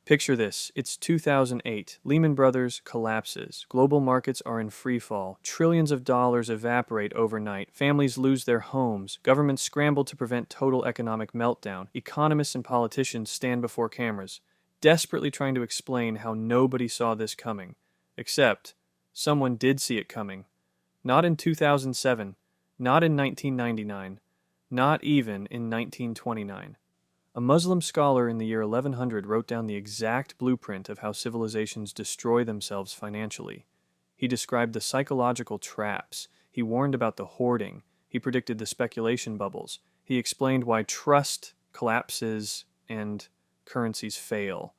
Picture this. It's 2008. Lehman Brothers collapses. Global markets are in free fall. Trillions of dollars evaporate overnight. Families lose their homes. Governments scramble to prevent total economic meltdown. Economists and politicians stand before cameras, desperately trying to explain how nobody saw this coming. Except, someone did see it coming. Not in 2007. Not in 1999. Not even in 1929. A Muslim scholar in the year 1100 wrote down the exact blueprint of how civilizations destroy themselves financially. He described the psychological traps. He warned about the hoarding. He predicted the speculation bubbles. He explained why trust collapses and currencies fail.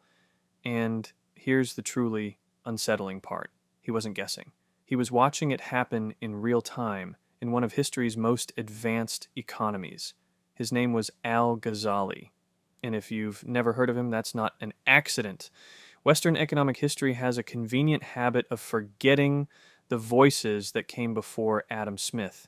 And here's the truly unsettling part. He wasn't guessing. He was watching it happen in real time in one of history's most advanced economies. His name was Al-Ghazali. And if you've never heard of him, that's not an accident. Western economic history has a convenient habit of forgetting the voices that came before Adam Smith.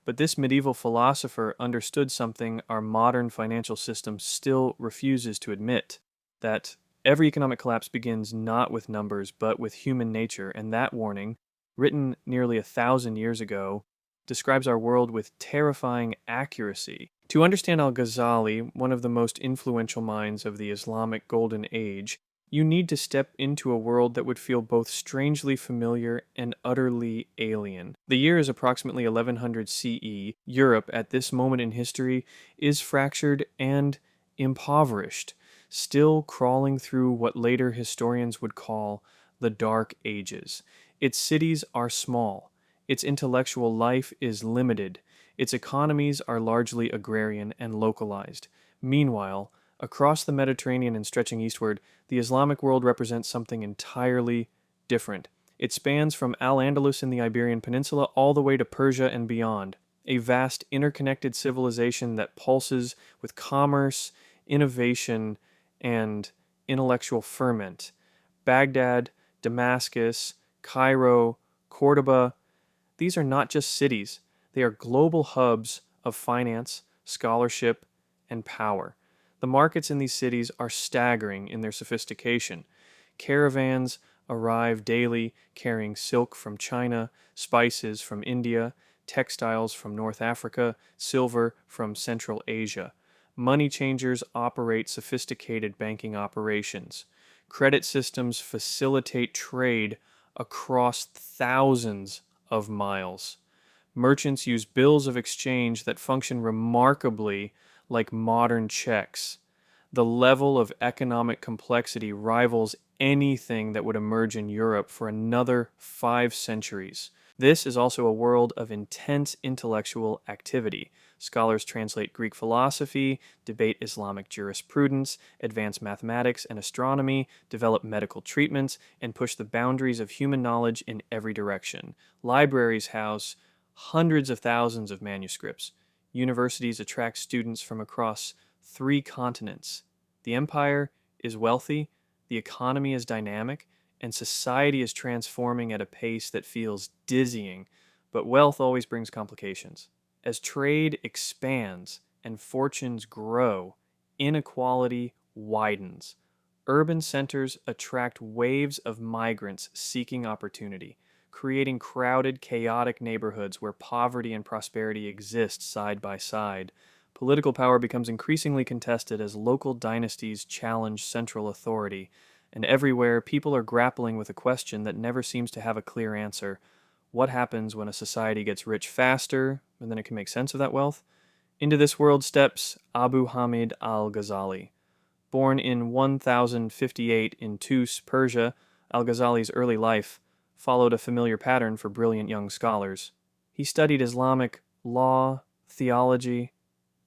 But this medieval philosopher understood something our modern financial system still refuses to admit, that every economic collapse begins not with numbers, but with human nature, and that warning, written nearly 1,000 years ago, describes our world with terrifying accuracy. To understand Al-Ghazali, one of the most influential minds of the Islamic Golden Age, you need to step into a world that would feel both strangely familiar and utterly alien. The year is approximately 1100 CE. Europe, at this moment in history, is fractured and impoverished, still crawling through what later historians would call the Dark Ages. Its cities are small. Its intellectual life is limited. Its economies are largely agrarian and localized. Meanwhile, across the Mediterranean and stretching eastward, the Islamic world represents something entirely different. It spans from Al-Andalus in the Iberian Peninsula all the way to Persia and beyond, a vast interconnected civilization that pulses with commerce, innovation, and intellectual ferment. Baghdad, Damascus, Cairo, Cordoba, these are not just cities. They are global hubs of finance, scholarship, and power. The markets in these cities are staggering in their sophistication. Caravans arrive daily carrying silk from China, spices from India, textiles from North Africa, silver from Central Asia. Money changers operate sophisticated banking operations. Credit systems facilitate trade across thousands of miles. Merchants use bills of exchange that function remarkably like modern checks. The level of economic complexity rivals anything that would emerge in Europe for another 5 centuries. This is also a world of intense intellectual activity. Scholars translate Greek philosophy, debate Islamic jurisprudence, advance mathematics and astronomy, develop medical treatments, and push the boundaries of human knowledge in every direction. Libraries house hundreds of thousands of manuscripts. Universities attract students from across 3 continents. The empire is wealthy, the economy is dynamic, and society is transforming at a pace that feels dizzying, but wealth always brings complications. As trade expands and fortunes grow, inequality widens. Urban centers attract waves of migrants seeking opportunity, creating crowded, chaotic neighborhoods where poverty and prosperity exist side by side. Political power becomes increasingly contested as local dynasties challenge central authority, and everywhere people are grappling with a question that never seems to have a clear answer. What happens when a society gets rich faster, and then it can make sense of that wealth? Into this world steps Abu Hamid al-Ghazali. Born in 1058 in Tus, Persia, al-Ghazali's early life followed a familiar pattern for brilliant young scholars. He studied Islamic law, theology,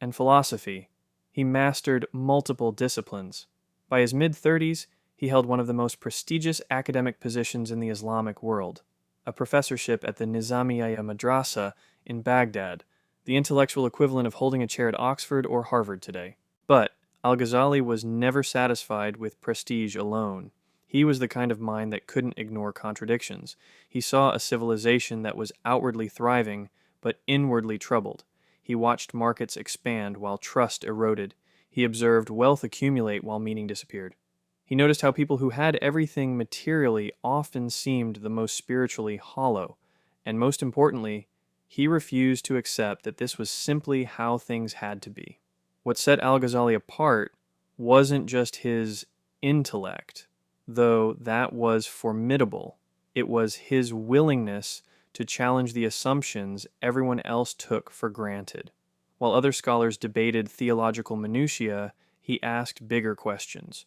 and philosophy. He mastered multiple disciplines. By his mid-30s, he held one of the most prestigious academic positions in the Islamic world, a professorship at the Nizamiya Madrasa in Baghdad, the intellectual equivalent of holding a chair at Oxford or Harvard today. But Al-Ghazali was never satisfied with prestige alone. He was the kind of mind that couldn't ignore contradictions. He saw a civilization that was outwardly thriving, but inwardly troubled. He watched markets expand while trust eroded. He observed wealth accumulate while meaning disappeared. He He noticed how people who had everything materially often seemed the most spiritually hollow, and most importantly, he refused to accept that this was simply how things had to be. What set Al-Ghazali apart wasn't just his intellect, though that was formidable. It was his willingness to challenge the assumptions everyone else took for granted. While other scholars debated theological minutiae, he asked bigger questions.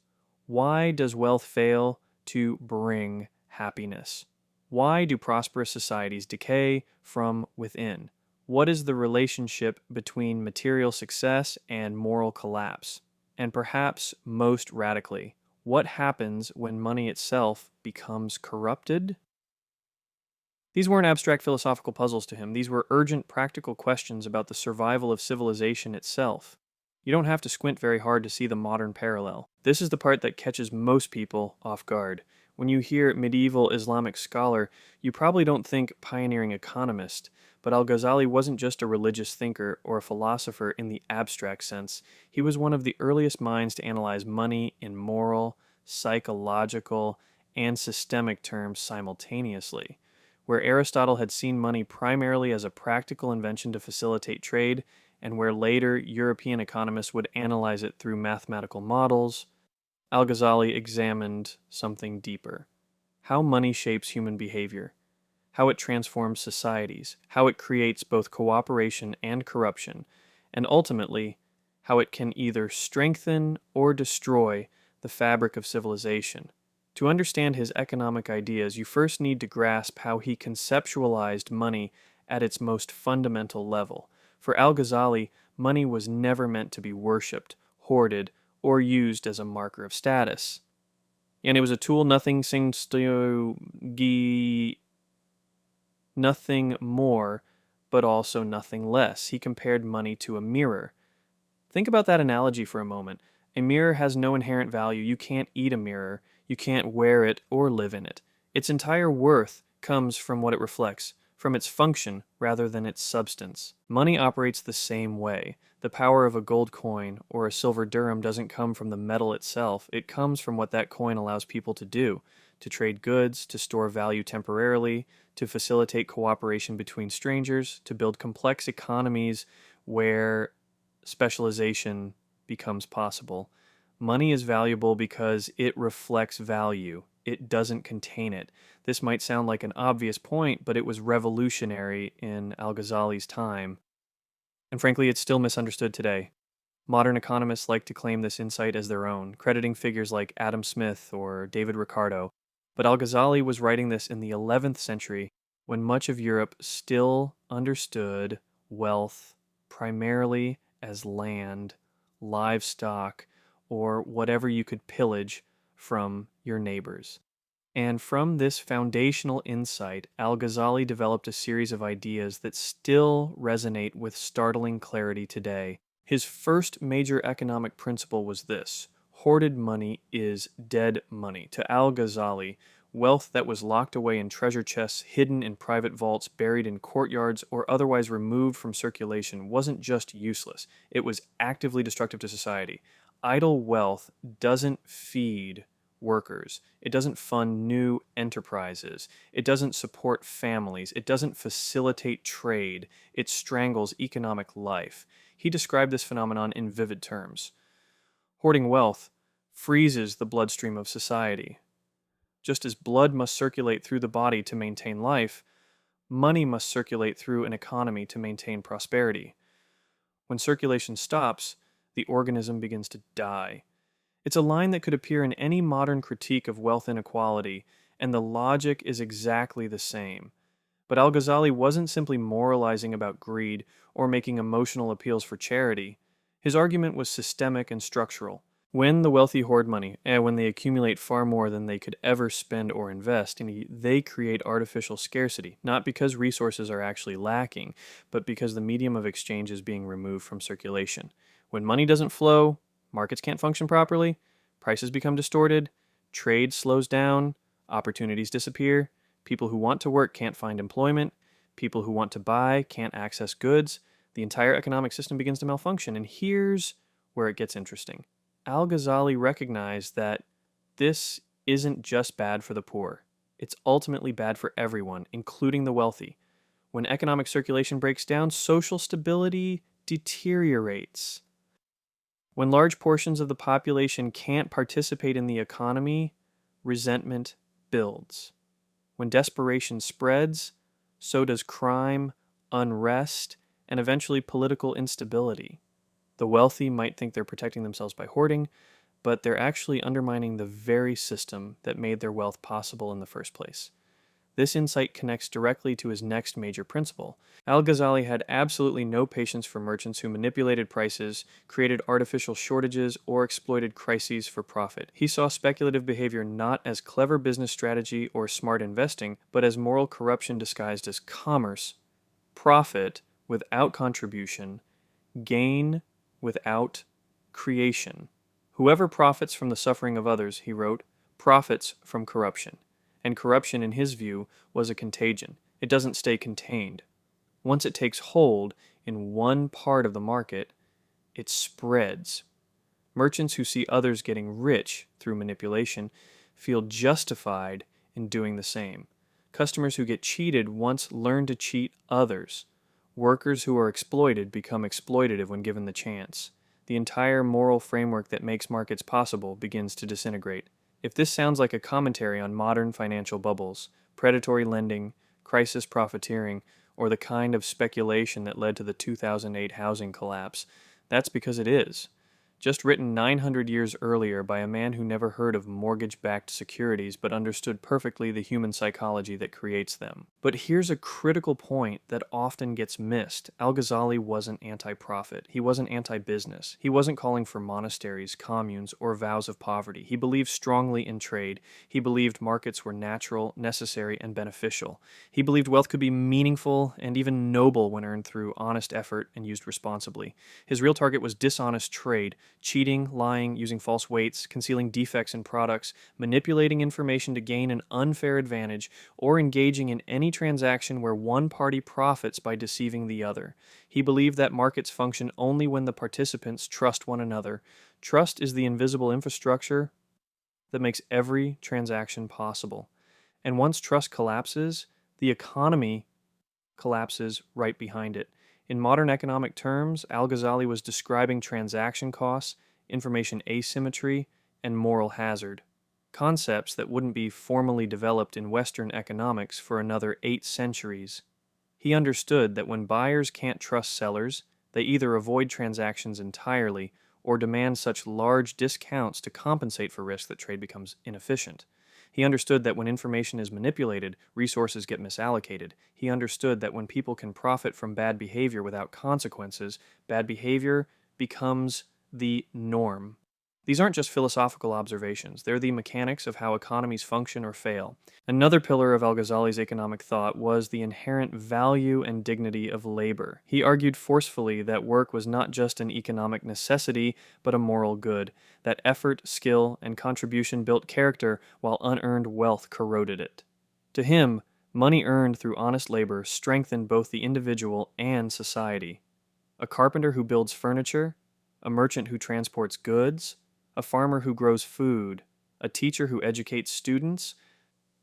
Why does wealth fail to bring happiness? Why do prosperous societies decay from within? What is the relationship between material success and moral collapse? And perhaps most radically, what happens when money itself becomes corrupted? These weren't abstract philosophical puzzles to him. These were urgent practical questions about the survival of civilization itself. You don't have to squint very hard to see the modern parallel. This is the part that catches most people off guard. When you hear medieval Islamic scholar, you probably don't think pioneering economist, but Al-Ghazali wasn't just a religious thinker or a philosopher in the abstract sense. He was one of the earliest minds to analyze money in moral, psychological, and systemic terms simultaneously. Where Aristotle had seen money primarily as a practical invention to facilitate trade, and where later European economists would analyze it through mathematical models, Al-Ghazali examined something deeper. How money shapes human behavior, how it transforms societies, how it creates both cooperation and corruption, and ultimately, how it can either strengthen or destroy the fabric of civilization. To understand his economic ideas, you first need to grasp how he conceptualized money at its most fundamental level. For Al-Ghazali, money was never meant to be worshipped, hoarded, or used as a marker of status. And it was a tool nothing more, but also nothing less. He compared money to a mirror. Think about that analogy for a moment. A mirror has no inherent value. You can't eat a mirror. You can't wear it or live in it. Its entire worth comes from what it reflects, from its function rather than its substance. Money operates the same way. The power of a gold coin or a silver dirham doesn't come from the metal itself. It comes from what that coin allows people to do, to trade goods, to store value temporarily, to facilitate cooperation between strangers, to build complex economies where specialization becomes possible. Money is valuable because it reflects value. It doesn't contain it. This might sound like an obvious point, but it was revolutionary in Al-Ghazali's time. And frankly, it's still misunderstood today. Modern economists like to claim this insight as their own, crediting figures like Adam Smith or David Ricardo. But Al-Ghazali was writing this in the 11th century when much of Europe still understood wealth primarily as land, livestock, or whatever you could pillage from your neighbors. And from this foundational insight, Al-Ghazali developed a series of ideas that still resonate with startling clarity today. His first major economic principle was this: hoarded money is dead money. To Al-Ghazali, wealth that was locked away in treasure chests, hidden in private vaults, buried in courtyards, or otherwise removed from circulation wasn't just useless, it was actively destructive to society. Idle wealth doesn't feed workers. It doesn't fund new enterprises. It doesn't support families. It doesn't facilitate trade. It strangles economic life. He described this phenomenon in vivid terms. Hoarding wealth freezes the bloodstream of society. Just as blood must circulate through the body to maintain life, money must circulate through an economy to maintain prosperity. When circulation stops, the organism begins to die. It's a line that could appear in any modern critique of wealth inequality, and the logic is exactly the same. But Al-Ghazali wasn't simply moralizing about greed or making emotional appeals for charity. His argument was systemic and structural. When the wealthy hoard money, and when they accumulate far more than they could ever spend or invest, they create artificial scarcity, not because resources are actually lacking, but because the medium of exchange is being removed from circulation. When money doesn't flow, markets can't function properly, prices become distorted, trade slows down, opportunities disappear, people who want to work can't find employment, people who want to buy can't access goods, the entire economic system begins to malfunction. And here's where it gets interesting. Al-Ghazali recognized that This isn't just bad for the poor. It's ultimately bad for everyone, including the wealthy. When economic circulation breaks down, social stability deteriorates. When large portions of the population can't participate in the economy, resentment builds. When desperation spreads, so does crime, unrest, and eventually political instability. The wealthy might think they're protecting themselves by hoarding, but they're actually undermining the very system that made their wealth possible in the first place. This insight connects directly to his next major principle. Al-Ghazali had absolutely no patience for merchants who manipulated prices, created artificial shortages, or exploited crises for profit. He saw speculative behavior not as clever business strategy or smart investing, but as moral corruption disguised as commerce, profit without contribution, gain without creation. Whoever profits from the suffering of others, he wrote, profits from corruption. And corruption, in his view, was a contagion. It doesn't stay contained. Once it takes hold in one part of the market, it spreads. Merchants who see others getting rich through manipulation feel justified in doing the same. Customers who get cheated once learn to cheat others. Workers who are exploited become exploitative when given the chance. The entire moral framework that makes markets possible begins to disintegrate. If this sounds like a commentary on modern financial bubbles, predatory lending, crisis profiteering, or the kind of speculation that led to the 2008 housing collapse, that's because it is. Just written 900 years earlier by a man who never heard of mortgage-backed securities but understood perfectly the human psychology that creates them. But here's a critical point that often gets missed. Al-Ghazali wasn't anti-profit. He wasn't anti-business. He wasn't calling for monasteries, communes, or vows of poverty. He believed strongly in trade. He believed markets were natural, necessary, and beneficial. He believed wealth could be meaningful and even noble when earned through honest effort and used responsibly. His real target was dishonest trade, cheating, lying, using false weights, concealing defects in products, manipulating information to gain an unfair advantage, or engaging in any transaction where one party profits by deceiving the other. He believed that markets function only when the participants trust one another. Trust is the invisible infrastructure that makes every transaction possible. And once trust collapses, the economy collapses right behind it. In modern economic terms, Al-Ghazali was describing transaction costs, information asymmetry, and moral hazard. Concepts that wouldn't be formally developed in Western economics for another 8 centuries. He understood that when buyers can't trust sellers, they either avoid transactions entirely or demand such large discounts to compensate for risk that trade becomes inefficient. He understood that when information is manipulated, resources get misallocated. He understood that when people can profit from bad behavior without consequences, bad behavior becomes the norm. These aren't just philosophical observations, they're the mechanics of how economies function or fail. Another pillar of Al-Ghazali's economic thought was the inherent value and dignity of labor. He argued forcefully that work was not just an economic necessity, but a moral good, that effort, skill, and contribution built character while unearned wealth corroded it. To him, money earned through honest labor strengthened both the individual and society. A carpenter who builds furniture, a merchant who transports goods, a farmer who grows food, a teacher who educates students,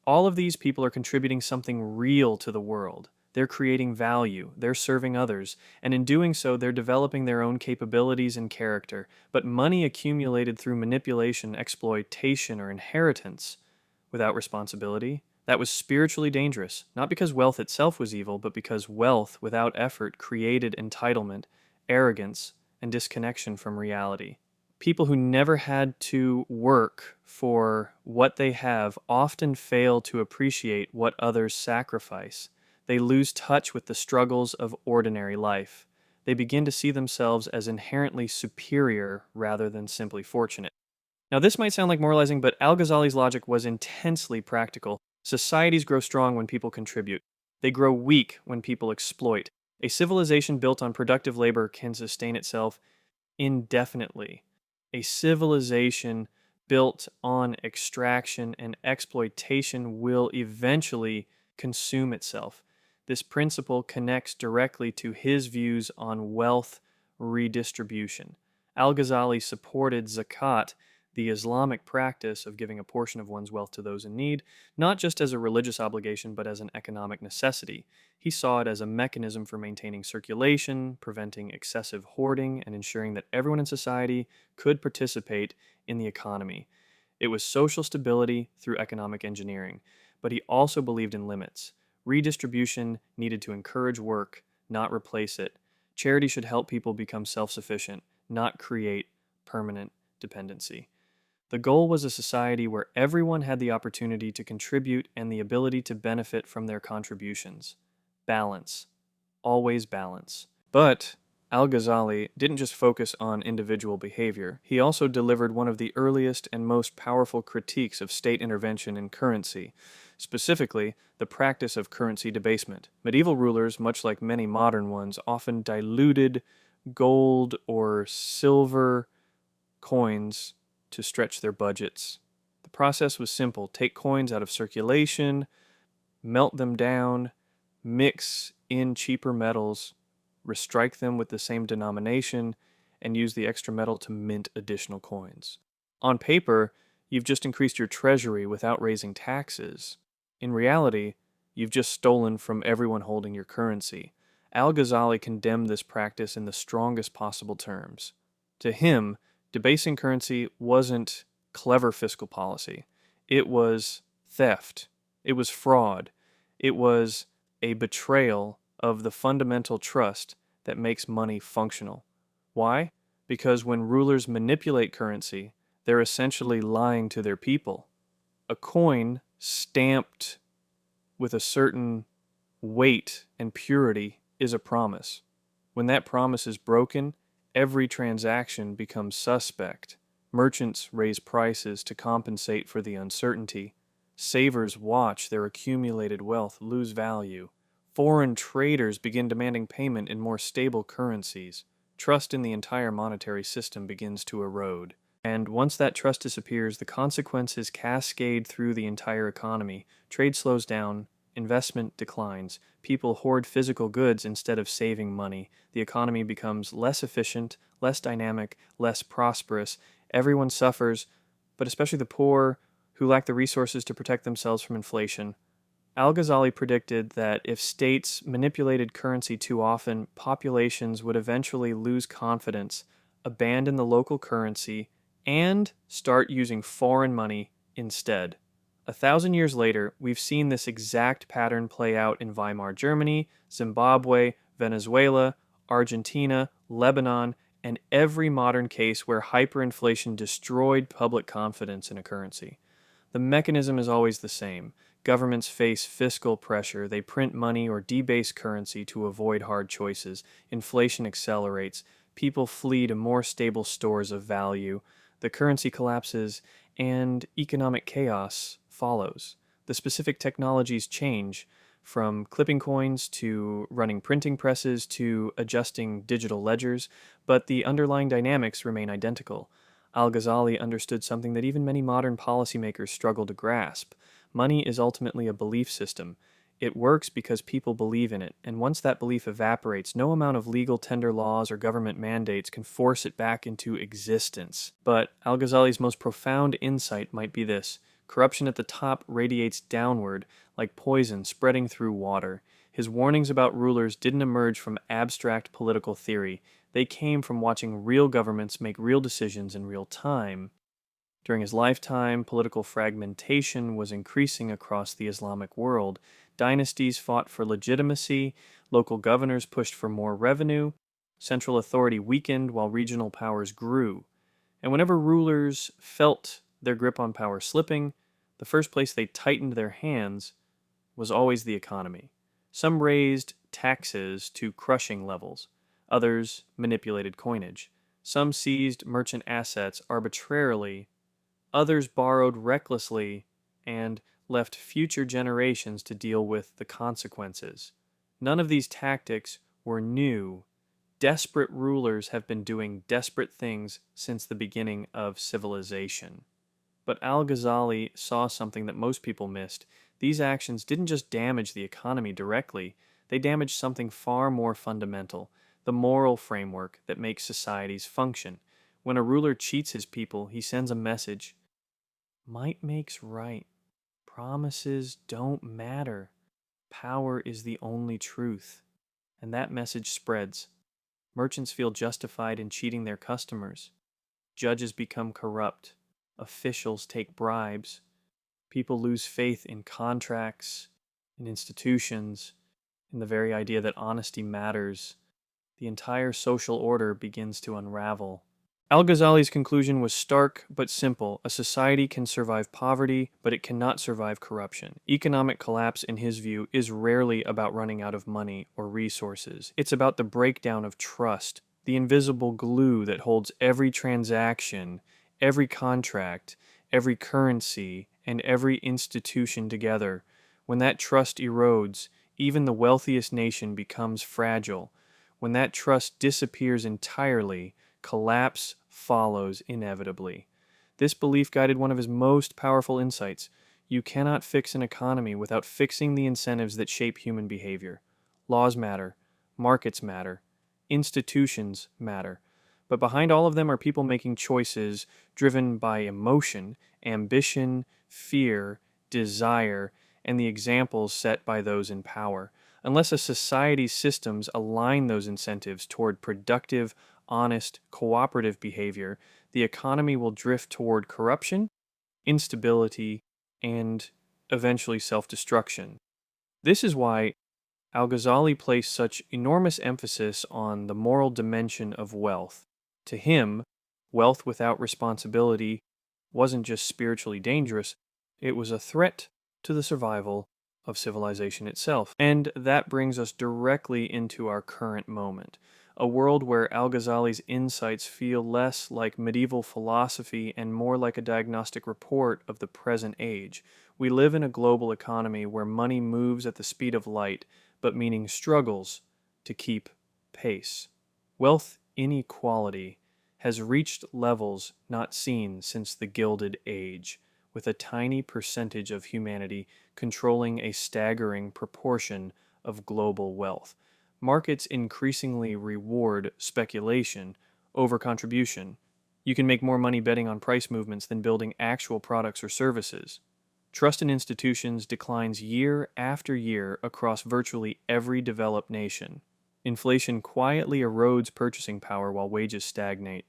all of these people are contributing something real to the world. They're creating value, they're serving others, and in doing so, they're developing their own capabilities and character. But money accumulated through manipulation, exploitation, or inheritance without responsibility, that was spiritually dangerous, not because wealth itself was evil, but because wealth without effort created entitlement, arrogance, and disconnection from reality. People who never had to work for what they have often fail to appreciate what others sacrifice. They lose touch with the struggles of ordinary life. They begin to see themselves as inherently superior rather than simply fortunate. Now, this might sound like moralizing, but Al-Ghazali's logic was intensely practical. Societies grow strong when people contribute. They grow weak when people exploit. A civilization built on productive labor can sustain itself indefinitely. A civilization built on extraction and exploitation will eventually consume itself. This principle connects directly to his views on wealth redistribution. Al-Ghazali supported zakat, the Islamic practice of giving a portion of one's wealth to those in need, not just as a religious obligation but as an economic necessity. He saw it as a mechanism for maintaining circulation, preventing excessive hoarding, and ensuring that everyone in society could participate in the economy. It was social stability through economic engineering, but he also believed in limits. Redistribution needed to encourage work, not replace it. Charity should help people become self sufficient, not create permanent dependency. The goal was a society where everyone had the opportunity to contribute and the ability to benefit from their contributions. Balance. Always balance. But Al-Ghazali didn't just focus on individual behavior. He also delivered one of the earliest and most powerful critiques of state intervention in currency, specifically the practice of currency debasement. Medieval rulers, much like many modern ones, often diluted gold or silver coins to stretch their budgets. The process was simple: take coins out of circulation, melt them down, mix in cheaper metals, restrike them with the same denomination, and use the extra metal to mint additional coins. On paper, you've just increased your treasury without raising taxes. In reality, you've just stolen from everyone holding your currency. Al-Ghazali condemned this practice in the strongest possible terms. To him, debasing currency wasn't clever fiscal policy. It was theft. It was fraud. It was a betrayal of the fundamental trust that makes money functional. Why? Because when rulers manipulate currency, they're essentially lying to their people. A coin stamped with a certain weight and purity is a promise. When that promise is broken, every transaction becomes suspect. Merchants raise prices to compensate for the uncertainty. Savers watch their accumulated wealth lose value. Foreign traders begin demanding payment in more stable currencies. Trust in the entire monetary system begins to erode. And once that trust disappears, the consequences cascade through the entire economy. Trade slows down, investment declines, people hoard physical goods instead of saving money. The economy becomes less efficient, less dynamic, less prosperous. Everyone suffers, but especially the poor who lack the resources to protect themselves from inflation. Al-Ghazali predicted that if states manipulated currency too often, populations would eventually lose confidence, abandon the local currency, and start using foreign money instead. 1,000 years later, we've seen this exact pattern play out in Weimar Germany, Zimbabwe, Venezuela, Argentina, Lebanon, and every modern case where hyperinflation destroyed public confidence in a currency. The mechanism is always the same. Governments face fiscal pressure. They print money or debase currency to avoid hard choices. Inflation accelerates. People flee to more stable stores of value. The currency collapses, and economic chaos follows. The specific technologies change, from clipping coins to running printing presses to adjusting digital ledgers, but the underlying dynamics remain identical. Al-Ghazali understood something that even many modern policymakers struggle to grasp. Money is ultimately a belief system. It works because people believe in it, and once that belief evaporates, no amount of legal tender laws or government mandates can force it back into existence. But Al-Ghazali's most profound insight might be this: corruption at the top radiates downward like poison spreading through water. His warnings about rulers didn't emerge from abstract political theory. They came from watching real governments make real decisions in real time. During his lifetime, political fragmentation was increasing across the Islamic world. Dynasties fought for legitimacy, local governors pushed for more revenue, central authority weakened while regional powers grew. And whenever rulers felt their grip on power slipping, the first place they tightened their hands was always the economy. Some raised taxes to crushing levels. Others manipulated coinage. Some seized merchant assets arbitrarily. Others borrowed recklessly and left future generations to deal with the consequences. None of these tactics were new. Desperate rulers have been doing desperate things since the beginning of civilization. But Al-Ghazali saw something that most people missed. These actions didn't just damage the economy directly, they damaged something far more fundamental: the moral framework that makes societies function. When a ruler cheats his people, he sends a message: might makes right. Promises don't matter. Power is the only truth. And that message spreads. Merchants feel justified in cheating their customers. Judges become corrupt. Officials take bribes. People lose faith in contracts, in institutions, in the very idea that honesty matters. The entire social order begins to unravel. Al-Ghazali's conclusion was stark but simple. A society can survive poverty, but it cannot survive corruption. Economic collapse, in his view, is rarely about running out of money or resources. It's about the breakdown of trust, the invisible glue that holds every transaction, every contract, every currency, and every institution together. When that trust erodes, even the wealthiest nation becomes fragile. When that trust disappears entirely, collapse follows inevitably. This belief guided one of his most powerful insights. You cannot fix an economy without fixing the incentives that shape human behavior. Laws matter. Markets matter. Institutions matter. But behind all of them are people making choices driven by emotion, ambition, fear, desire, and the examples set by those in power. Unless a society's systems align those incentives toward productive, honest, cooperative behavior, the economy will drift toward corruption, instability, and eventually self-destruction. This is why Al-Ghazali placed such enormous emphasis on the moral dimension of wealth. To him, wealth without responsibility wasn't just spiritually dangerous, it was a threat to the survival of civilization itself. And that brings us directly into our current moment, a world where Al-Ghazali's insights feel less like medieval philosophy and more like a diagnostic report of the present age. We live in a global economy where money moves at the speed of light, but meaning struggles to keep pace. Wealth inequality has reached levels not seen since the Gilded Age, with a tiny percentage of humanity controlling a staggering proportion of global wealth. Markets increasingly reward speculation over contribution. You can make more money betting on price movements than building actual products or services. Trust in institutions declines year after year across virtually every developed nation. Inflation quietly erodes purchasing power while wages stagnate.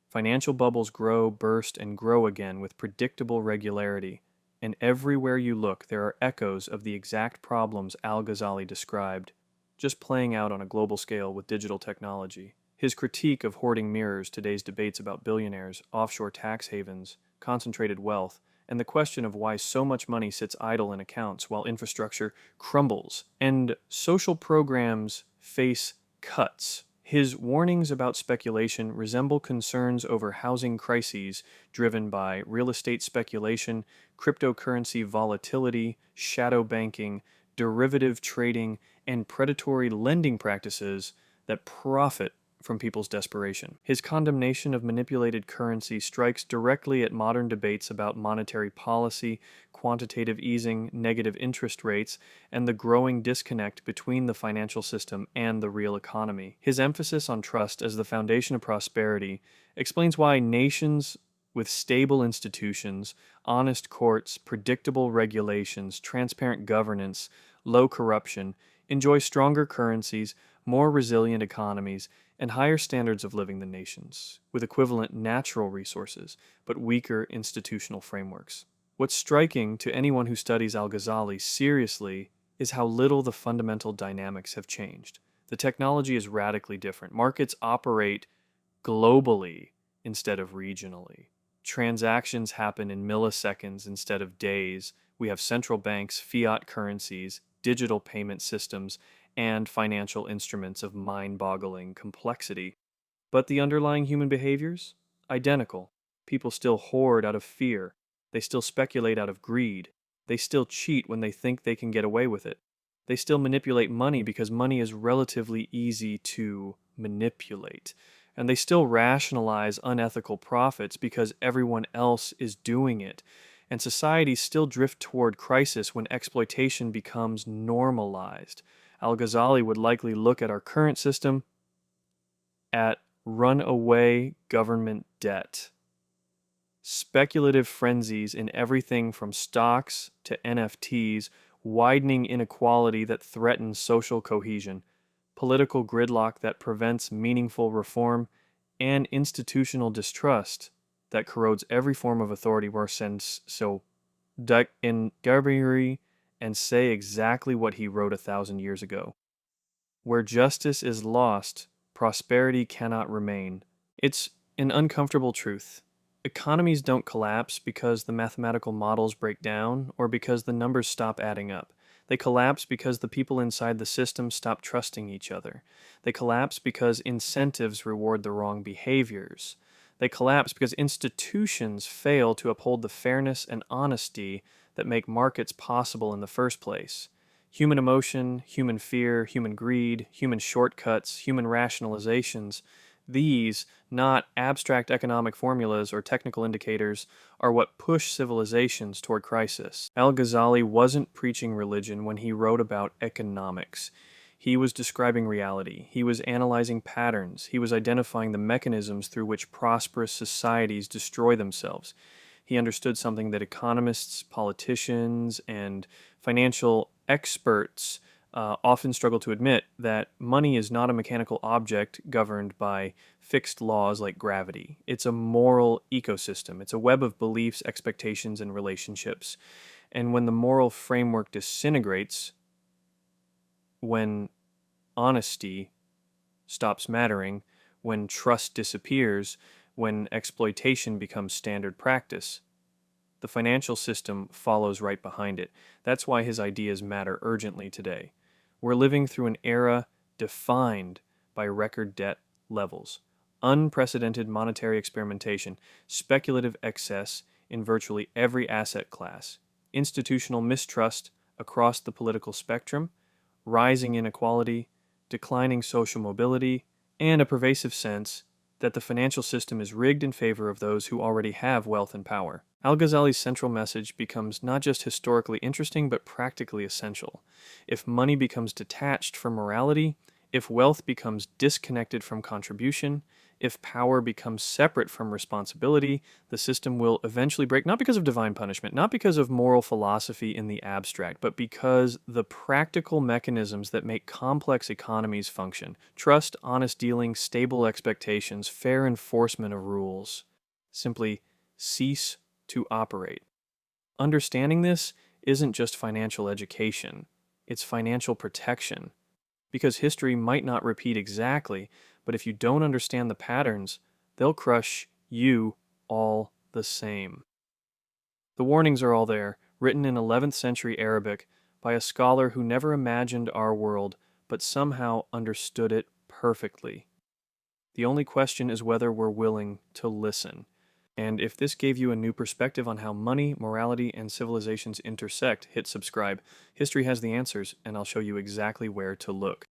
Financial bubbles grow, burst, and grow again with predictable regularity. And everywhere you look, there are echoes of the exact problems Al-Ghazali described, just playing out on a global scale with digital technology. His critique of hoarding mirrors today's debates about billionaires, offshore tax havens, concentrated wealth, and the question of why so much money sits idle in accounts while infrastructure crumbles and social programs face cuts. His warnings about speculation resemble concerns over housing crises driven by real estate speculation, cryptocurrency volatility, shadow banking, derivative trading, and predatory lending practices that profit from people's desperation. His condemnation of manipulated currency strikes directly at modern debates about monetary policy, quantitative easing, negative interest rates, and the growing disconnect between the financial system and the real economy. His emphasis on trust as the foundation of prosperity explains why nations with stable institutions, honest courts, predictable regulations, transparent governance, low corruption, enjoy stronger currencies, more resilient economies, and higher standards of living than nations, with equivalent natural resources, but weaker institutional frameworks. What's striking to anyone who studies Al-Ghazali seriously is how little the fundamental dynamics have changed. The technology is radically different. Markets operate globally instead of regionally. Transactions happen in milliseconds instead of days. We have central banks, fiat currencies, digital payment systems, and financial instruments of mind-boggling complexity. But the underlying human behaviors? Identical. People still hoard out of fear. They still speculate out of greed. They still cheat when they think they can get away with it. They still manipulate money because money is relatively easy to manipulate. And they still rationalize unethical profits because everyone else is doing it. And societies still drift toward crisis when exploitation becomes normalized. Al-Ghazali would likely look at our current system, at runaway government debt, speculative frenzies in everything from stocks to NFTs, widening inequality that threatens social cohesion, political gridlock that prevents meaningful reform, and institutional distrust that corrodes every form of authority where sends so in Gabriel and say exactly what he wrote 1,000 years ago. Where justice is lost, prosperity cannot remain. It's an uncomfortable truth. Economies don't collapse because the mathematical models break down or because the numbers stop adding up. They collapse because the people inside the system stop trusting each other. They collapse because incentives reward the wrong behaviors. They collapse because institutions fail to uphold the fairness and honesty that make markets possible in the first place. Human emotion, human fear, human greed, human shortcuts, human rationalizations, these, not abstract economic formulas or technical indicators, are what push civilizations toward crisis. Al-Ghazali wasn't preaching religion when he wrote about economics. He was describing reality. He was analyzing patterns. He was identifying the mechanisms through which prosperous societies destroy themselves. He understood something that economists, politicians, and financial experts often struggle to admit, that money is not a mechanical object governed by fixed laws like gravity. It's a moral ecosystem. It's a web of beliefs, expectations, and relationships. And when the moral framework disintegrates, when honesty stops mattering, when trust disappears, when exploitation becomes standard practice, the financial system follows right behind it. That's why his ideas matter urgently today. We're living through an era defined by record debt levels, unprecedented monetary experimentation, speculative excess in virtually every asset class, institutional mistrust across the political spectrum, rising inequality, declining social mobility, and a pervasive sense that the financial system is rigged in favor of those who already have wealth and power. Al-Ghazali's central message becomes not just historically interesting, but practically essential. If money becomes detached from morality, if wealth becomes disconnected from contribution, if power becomes separate from responsibility, the system will eventually break, not because of divine punishment, not because of moral philosophy in the abstract, but because the practical mechanisms that make complex economies function, trust, honest dealing, stable expectations, fair enforcement of rules, simply cease to operate. Understanding this isn't just financial education, it's financial protection. Because history might not repeat exactly, but if you don't understand the patterns, they'll crush you all the same. The warnings are all there, written in 11th century Arabic by a scholar who never imagined our world, but somehow understood it perfectly. The only question is whether we're willing to listen. And if this gave you a new perspective on how money, morality, and civilizations intersect, hit subscribe. History has the answers, and I'll show you exactly where to look.